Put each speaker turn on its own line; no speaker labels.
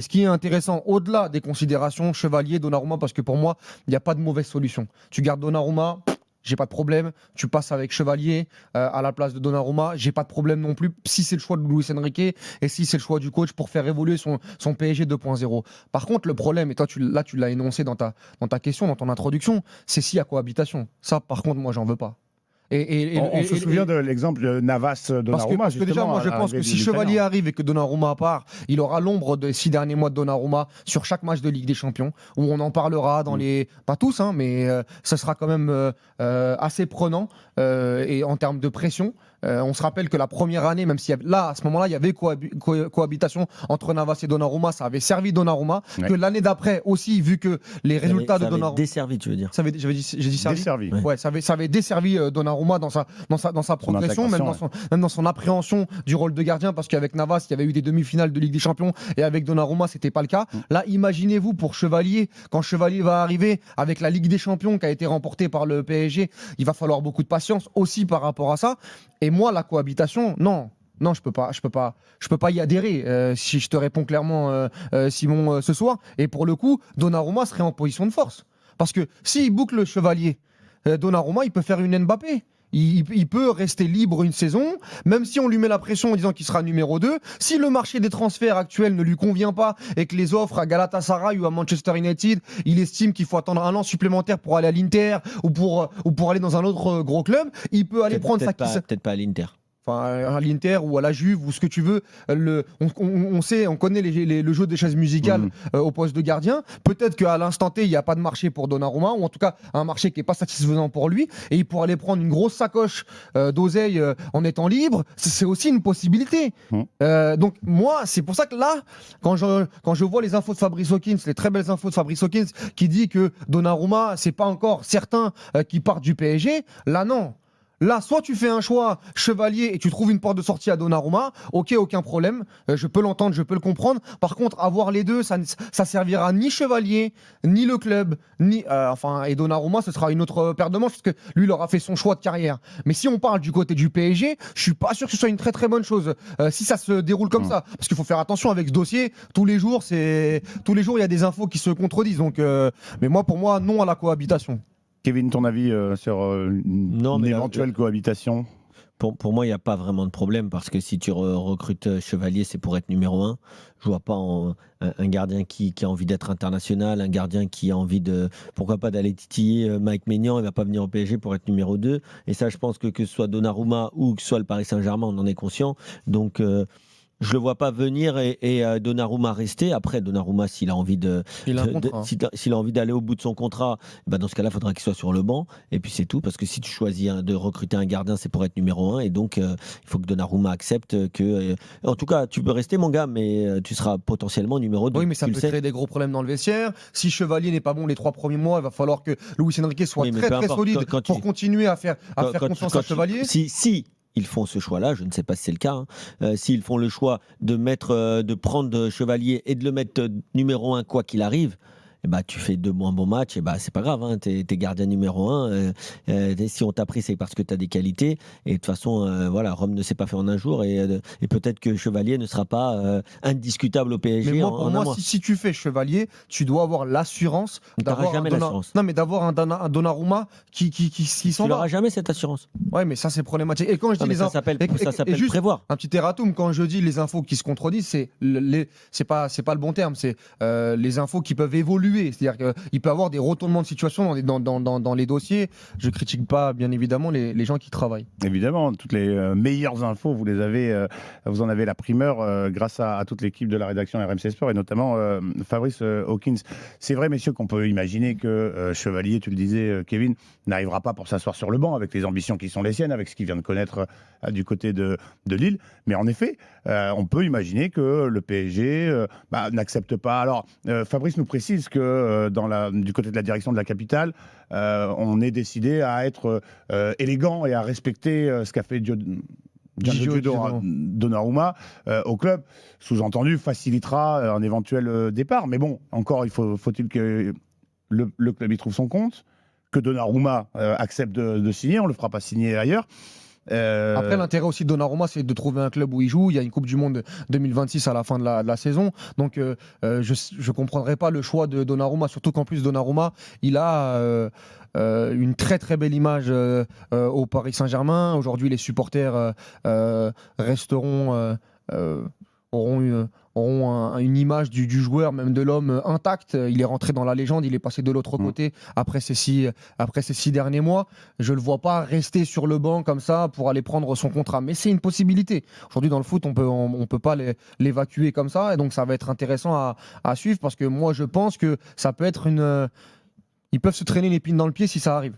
Ce qui est intéressant, au-delà des considérations Chevalier, Donnarumma, parce que pour moi, il n'y a pas de mauvaise solution. Tu gardes Donnarumma, j'ai pas de problème. Tu passes avec Chevalier à la place de Donnarumma, j'ai pas de problème non plus. Si c'est le choix de Luis Enrique et si c'est le choix du coach pour faire évoluer son PSG 2.0. Par contre, le problème, et toi tu l'as énoncé dans ta question, dans ton introduction, c'est s'il y a cohabitation. Ça, par contre, moi, j'en veux pas.
On se souvient de l'exemple de Navas-Donnarumma.
Parce que déjà, moi, je pense que si Chevalier arrive et que Donnarumma part, il aura l'ombre des 6 derniers mois de Donnarumma sur chaque match de Ligue des Champions, où on en parlera dans les... Pas tous, hein, mais ça sera quand même assez prenant et en termes de pression. On se rappelle que la première année, même si là, à ce moment-là, il y avait cohabitation entre Navas et Donnarumma, ça avait servi Donnarumma. Ouais. Que l'année d'après aussi, vu que les résultats de Donnarumma...
desservi, tu veux dire.
J'ai dit servi.
Desservi.
Ouais, ça avait desservi Donnarumma dans sa progression, même dans son appréhension du rôle de gardien, parce qu'avec Navas, il y avait eu des demi-finales de Ligue des Champions, et avec Donnarumma, c'était pas le cas. Là, imaginez-vous pour Chevalier, quand Chevalier va arriver avec la Ligue des Champions qui a été remportée par le PSG, il va falloir beaucoup de patience aussi par rapport à ça. Et moi, la cohabitation, non, je peux pas y adhérer. Si je te réponds clairement, Simon, ce soir. Et pour le coup, Donnarumma serait en position de force, parce que s'il boucle le Chevalier, Donnarumma, il peut faire une Mbappé. Il peut rester libre une saison, même si on lui met la pression en disant qu'il sera numéro 2. Si le marché des transferts actuel ne lui convient pas et que les offres à Galatasaray ou à Manchester United, il estime qu'il faut attendre 1 an supplémentaire pour aller à l'Inter ou pour aller dans un autre gros club, il peut aller prendre sa...
Peut-être pas à l'Inter.
Enfin, à l'Inter ou à la Juve ou ce que tu veux. On connaît le jeu des chaises musicales au poste de gardien. Peut-être qu'à l'instant T, il n'y a pas de marché pour Donnarumma, ou en tout cas un marché qui n'est pas satisfaisant pour lui, et il pourrait aller prendre une grosse sacoche d'oseille en étant libre. C'est aussi une possibilité. Donc moi, c'est pour ça que là, quand je vois les infos de Fabrice Hawkins, les très belles infos de Fabrice Hawkins, qui dit que Donnarumma, c'est pas encore certain qu'il parte du PSG, là non. Là, soit tu fais un choix Chevalier et tu trouves une porte de sortie à Donnarumma, ok, aucun problème, je peux l'entendre, je peux le comprendre. Par contre, avoir les deux, ça servira ni Chevalier, ni le club, et Donnarumma, ce sera une autre paire de manches, parce que lui, il aura fait son choix de carrière. Mais si on parle du côté du PSG, je suis pas sûr que ce soit une très très bonne chose, si ça se déroule comme ça. Parce qu'il faut faire attention avec ce dossier, tous les jours, il y a des infos qui se contredisent. Donc, mais pour moi, non à la cohabitation.
Kevin, ton avis sur une éventuelle cohabitation ?
Pour moi, il n'y a pas vraiment de problème, parce que si tu recrutes Chevalier, c'est pour être numéro 1. Je ne vois pas un gardien qui a envie d'être international, un gardien qui a envie pourquoi pas d'aller titiller Mike Maignan. Il ne va pas venir au PSG pour être numéro 2. Et ça, je pense que ce soit Donnarumma ou que ce soit le Paris Saint-Germain, on en est conscient. Donc... je ne le vois pas venir et Donnarumma rester. Après, Donnarumma, s'il a envie s'il a envie d'aller au bout de son contrat, dans ce cas-là, il faudra qu'il soit sur le banc. Et puis c'est tout, parce que si tu choisis de recruter un gardien, c'est pour être numéro 1. Et donc, il faut que Donnarumma accepte que... en tout cas, tu peux rester, mon gars, mais tu seras potentiellement numéro 2.
Oui, mais ça peut créer des gros problèmes dans le vestiaire. Si Chevalier n'est pas bon les 3 premiers mois, il va falloir que Luis Enrique soit très solide pour continuer à faire confiance à Chevalier.
Si ils font ce choix-là, je ne sais pas si c'est le cas, s'ils font le choix de prendre Chevalier et de le mettre numéro 1 quoi qu'il arrive, tu fais 2 moins bons matchs, c'est pas grave, t'es gardien numéro 1. Si on t'a pris, c'est parce que t'as des qualités. Et de toute façon, Rome ne s'est pas fait en un jour. Et peut-être que Chevalier ne sera pas indiscutable au PSG.
Mais pour moi, si tu fais Chevalier, tu dois avoir l'assurance d'avoir un Donnarumma qui s'en va.
Tu n'auras jamais cette assurance.
Ouais, mais ça, c'est problématique. Et quand je dis
ça s'appelle prévoir.
Un petit erratum, quand je dis les infos qui se contredisent, c'est pas le bon terme. C'est les infos qui peuvent évoluer. C'est-à-dire qu'il peut y avoir des retournements de situation dans les dossiers. Je ne critique pas, bien évidemment, les gens qui travaillent.
Évidemment, toutes les meilleures infos, vous en avez la primeur grâce à toute l'équipe de la rédaction RMC Sport et notamment Fabrice Hawkins. C'est vrai, messieurs, qu'on peut imaginer que Chevalier, tu le disais, Kevin, n'arrivera pas pour s'asseoir sur le banc avec les ambitions qui sont les siennes, avec ce qu'il vient de connaître du côté de Lille. Mais en effet, on peut imaginer que le PSG n'accepte pas. Alors, Fabrice nous précise que du côté de la direction de la capitale, on est décidé à être élégant et à respecter ce qu'a fait Donnarumma au club. Sous-entendu, facilitera un éventuel départ. Mais bon, encore, faut-il que le club y trouve son compte, que Donnarumma accepte de signer. On ne le fera pas signer ailleurs.
Après, l'intérêt aussi de Donnarumma, c'est de trouver un club où il joue. Il y a une Coupe du Monde 2026 à la fin de la saison. Donc, je ne comprendrais pas le choix de Donnarumma. Surtout qu'en plus, Donnarumma, il a une très très belle image au Paris Saint-Germain. Aujourd'hui, les supporters resteront. Auront une image du joueur, même de l'homme intact. Il est rentré dans la légende, il est passé de l'autre côté après ces 6 derniers mois. Je ne le vois pas rester sur le banc comme ça pour aller prendre son contrat. Mais c'est une possibilité. Aujourd'hui, dans le foot, on peut pas l'évacuer comme ça. Et donc, ça va être intéressant à suivre parce que moi, je pense que ça peut être ils peuvent se traîner l'épine dans le pied si ça arrive.